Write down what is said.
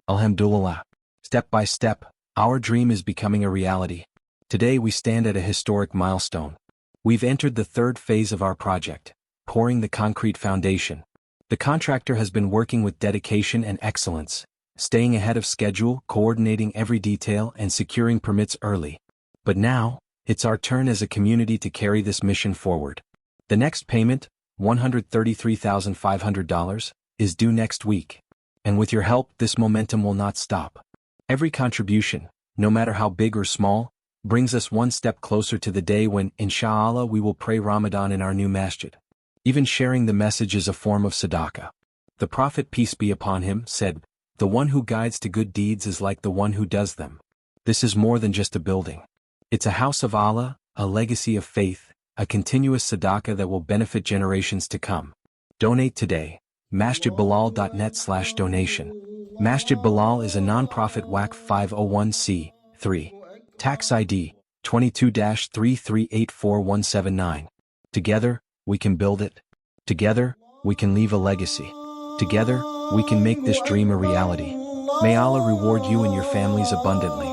Alhamdulillah. Step by step, our dream is becoming a reality. Today we stand at a historic milestone. We've entered the third phase of our project, pouring the concrete foundation. The contractor has been working with dedication and excellence, staying ahead of schedule, coordinating every detail, and securing permits early. But now, it's our turn as a community to carry this mission forward. The next payment, $133,500, is due next week. And with your help, this momentum will not stop. Every contribution, no matter how big or small, brings us one step closer to the day when, Shaa Allah, we will pray Ramadan in our new Masjid. Even sharing the message is a form of Sadaqah. The Prophet, peace be upon him, said, "The one who guides to good deeds is like the one who does them." This is more than just a building. It's a house of Allah, a legacy of faith, a continuous Sadaqah that will benefit generations to come. Donate today. masjidbilal.net/donation. Masjid Bilal is a non-profit WAC 501c3. Tax ID 22-3384179. Together, we can build it. Together, we can leave a legacy. Together, we can make this dream a reality. May Allah reward you and your families abundantly.